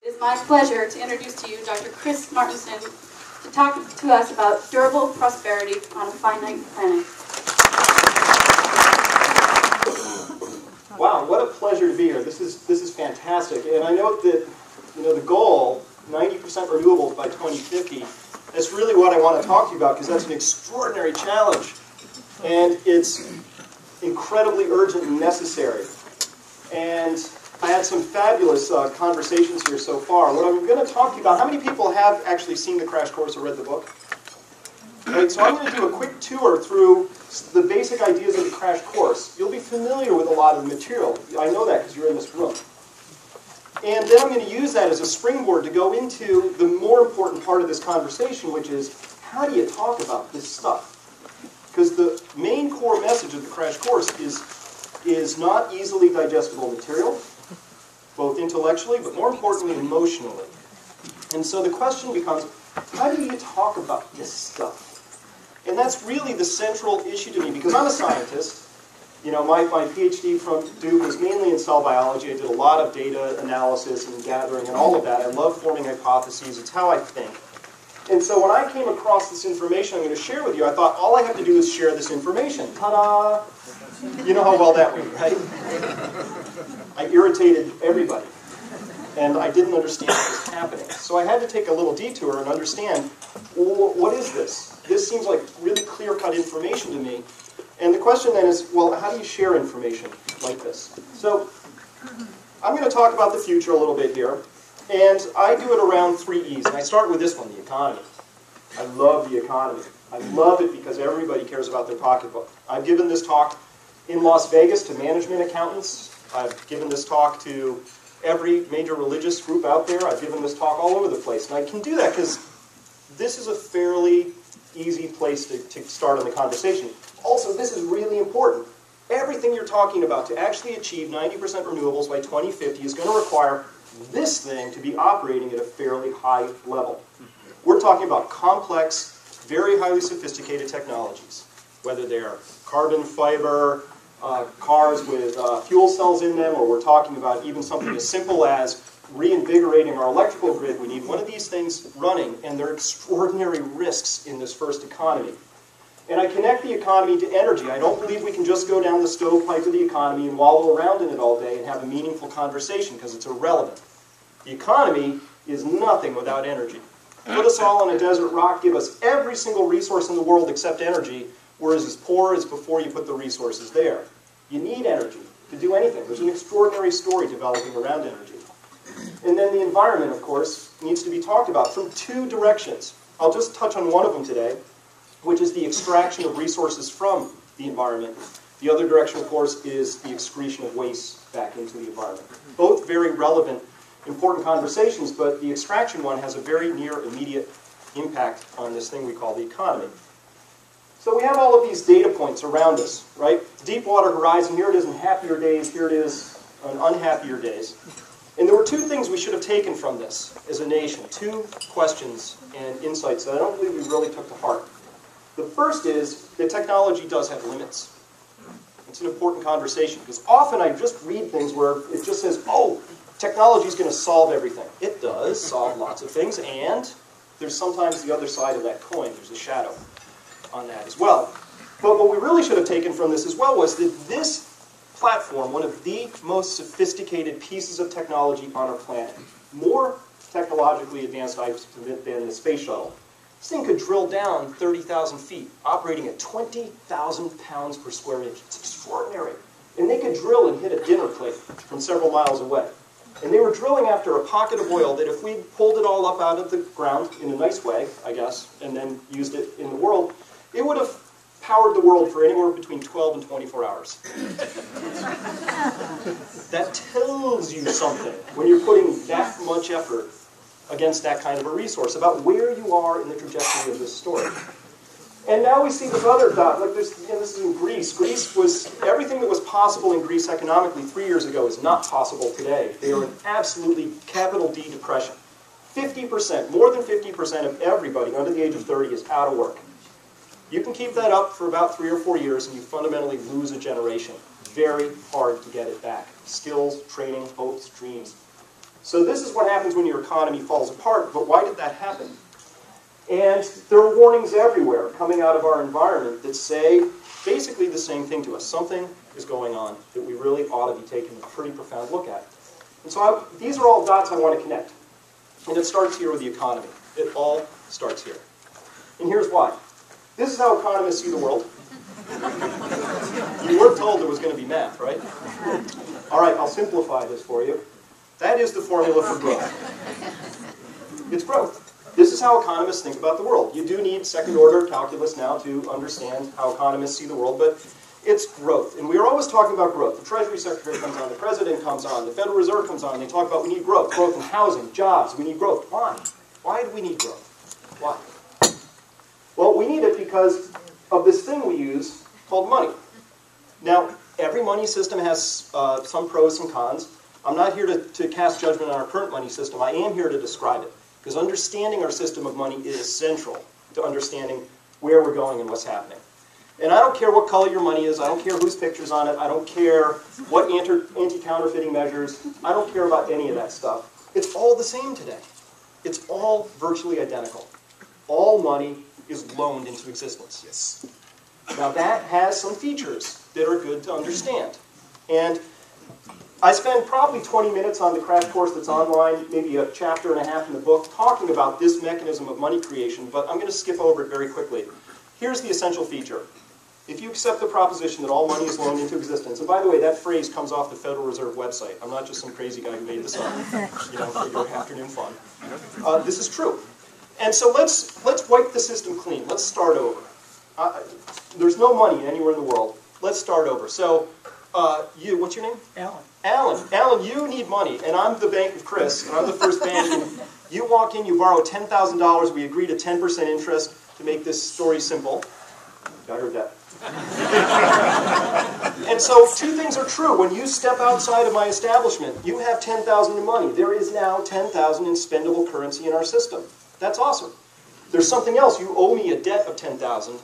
It is my pleasure to introduce to you Dr. Chris Martenson to talk to us about durable prosperity on a finite planet. Wow, what a pleasure to be here. This is fantastic. And I note that the goal, 90% renewables by 2050, that's really what I want to talk to you about because that's an extraordinary challenge. And it's incredibly urgent and necessary. And I had some fabulous conversations here so far. What I'm going to talk to you about, how many people have actually seen the crash course or read the book? Right, so I'm going to do a quick tour through the basic ideas of the crash course. You'll be familiar with a lot of the material. I know that because you're in this room. And then I'm going to use that as a springboard to go into the more important part of this conversation, which is how do you talk about this stuff? Because the main core message of the crash course is not easily digestible material, both intellectually, but more importantly, emotionally. And so the question becomes, how do you talk about this stuff? And that's really the central issue to me, because I'm a scientist. My PhD from Duke was mainly in cell biology. I did a lot of data analysis and gathering and all of that. I love forming hypotheses. It's how I think. And so when I came across this information I'm going to share with you, I thought all I have to do is share this information. Ta-da! You know how well that went, right? I irritated everybody. And I didn't understand what was happening. So I had to take a little detour and understand, well, what is this? This seems like really clear-cut information to me. And the question then is, well, how do you share information like this? So I'm going to talk about the future a little bit here. And I do it around 3 E's. And I start with this one, the economy. I love the economy. I love it because everybody cares about their pocketbook. I've given this talk in Las Vegas to management accountants. I've given this talk to every major religious group out there. I've given this talk all over the place. And I can do that because this is a fairly easy place to start on the conversation. Also, this is really important. Everything you're talking about to actually achieve 90% renewables by 2050 is going to require this thing to be operating at a fairly high level. We're talking about complex, very highly sophisticated technologies, whether they're carbon fiber, cars with fuel cells in them, or we're talking about even something as simple as reinvigorating our electrical grid. We need one of these things running, and there are extraordinary risks in this first economy. And I connect the economy to energy. I don't believe we can just go down the stovepipe of the economy and wallow around in it all day and have a meaningful conversation because it's irrelevant. The economy is nothing without energy. Put us all on a desert rock, give us every single resource in the world except energy, we're as poor as before you put the resources there. You need energy to do anything. There's an extraordinary story developing around energy. And then the environment, of course, needs to be talked about from 2 directions. I'll just touch on one of them today, which is the extraction of resources from the environment. The other direction, of course, is the excretion of waste back into the environment. Both very relevant, important conversations, but the extraction one has a very near immediate impact on this thing we call the economy. So we have all of these data points around us, right? Deepwater horizon, here it is in happier days, here it is on unhappier days. And there were 2 things we should have taken from this as a nation, 2 questions and insights that I don't believe we really took to heart. The first is that technology does have limits. It's an important conversation because often I just read things where it just says, oh, technology is going to solve everything. It does solve lots of things, and there's sometimes the other side of that coin. There's a shadow on that as well. But what we really should have taken from this as well was that this platform, one of the most sophisticated pieces of technology on our planet, more technologically advanced than the space shuttle. This thing could drill down 30,000 feet, operating at 20,000 pounds per square inch. It's extraordinary. And they could drill and hit a dinner plate from several miles away. And they were drilling after a pocket of oil that if we pulled it all up out of the ground in a nice way, I guess, and then used it in the world, it would have powered the world for anywhere between 12 and 24 hours. That tells you something when you're putting that much effort against that kind of a resource about where you are in the trajectory of this story. And now we see this other dot, like this is in Greece. Greece was, everything that was possible in Greece economically 3 years ago is not possible today. They are in absolutely capital D depression. 50%, more than 50% of everybody under the age of 30 is out of work. You can keep that up for about 3 or 4 years and you fundamentally lose a generation. Very hard to get it back. Skills, training, hopes, dreams. So this is what happens when your economy falls apart, but why did that happen? And there are warnings everywhere coming out of our environment that say basically the same thing to us. Something is going on that we really ought to be taking a pretty profound look at. And so these are all dots I want to connect. And it starts here with the economy. It all starts here. And here's why. This is how economists see the world. You weren't told there was going to be math, right? All right, I'll simplify this for you. That is the formula for growth. It's growth. This is how economists think about the world. You do need second-order calculus now to understand how economists see the world, but it's growth. And we are always talking about growth. The Treasury Secretary comes on, the President comes on, the Federal Reserve comes on, and they talk about we need growth. Growth in housing, jobs, we need growth. Why? Why do we need growth? Why? Well, we need it because of this thing we use called money. Now, every money system has some pros and cons. I'm not here to cast judgment on our current money system. I am here to describe it. Because understanding our system of money is central to understanding where we're going and what's happening. And I don't care what color your money is. I don't care whose picture's on it. I don't care what anti-counterfeiting measures. I don't care about any of that stuff. It's all the same today. It's all virtually identical. All money is loaned into existence. Yes. Now that has some features that are good to understand. And I spend probably 20 minutes on the crash course that's online, maybe a chapter and a half in the book, talking about this mechanism of money creation, but I'm going to skip over it very quickly. Here's the essential feature. If you accept the proposition that all money is loaned into existence, and by the way, that phrase comes off the Federal Reserve website. I'm not just some crazy guy who made this up, for your afternoon fun. This is true. And so let's wipe the system clean. Let's start over. There's no money anywhere in the world. Let's start over. So, what's your name? Alan. Alan, you need money, and I'm the bank of Chris, and I'm the first bank, and you walk in, you borrow $10,000, we agree to 10% interest to make this story simple. I heard that. And so two things are true. When you step outside of my establishment, you have $10,000 in money. There is now $10,000 in spendable currency in our system. That's awesome. There's something else. You owe me a debt of $10,000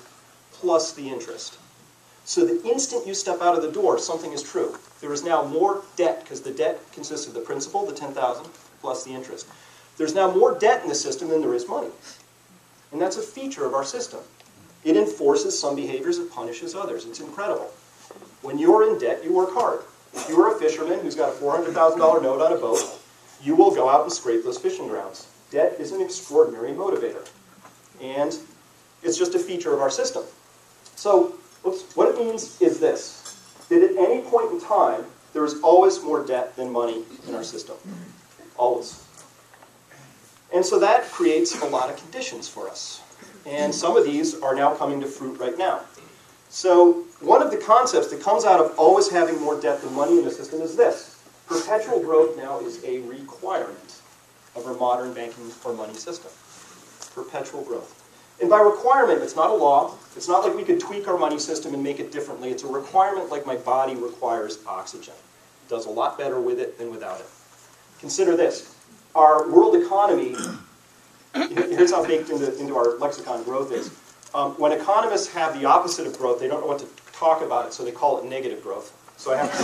plus the interest. So the instant you step out of the door, something is true. There is now more debt, because the debt consists of the principal, the $10,000, plus the interest. There's now more debt in the system than there is money. And that's a feature of our system. It enforces some behaviors, it punishes others. It's incredible. When you're in debt, you work hard. If you are a fisherman who's got a $400,000 note on a boat, you will go out and scrape those fishing grounds. Debt is an extraordinary motivator. And it's just a feature of our system. So, what it means is this, that at any point in time, there is always more debt than money in our system. Always. And so that creates a lot of conditions for us. And some of these are now coming to fruit right now. So one of the concepts that comes out of always having more debt than money in the system is this. Perpetual growth now is a requirement of our modern banking or money system. Perpetual growth. And by requirement, it's not a law. It's not like we could tweak our money system and make it differently. It's a requirement like my body requires oxygen. It does a lot better with it than without it. Consider this. Our world economy, here's how baked into our lexicon growth is. When economists have the opposite of growth, they don't know what to talk about it, so they call it negative growth. So I have to...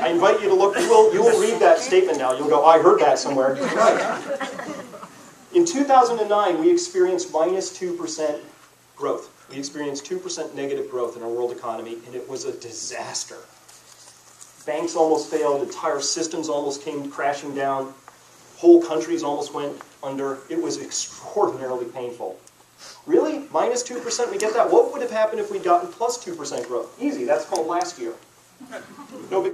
I invite you to look. You will read that statement now. You'll go, I heard that somewhere. Right. In 2009, we experienced minus 2% growth. We experienced 2% negative growth in our world economy, and it was a disaster. Banks almost failed. Entire systems almost came crashing down. Whole countries almost went under. It was extraordinarily painful. Really? Minus 2%? We get that? What would have happened if we'd gotten plus 2% growth? Easy. That's called last year. No big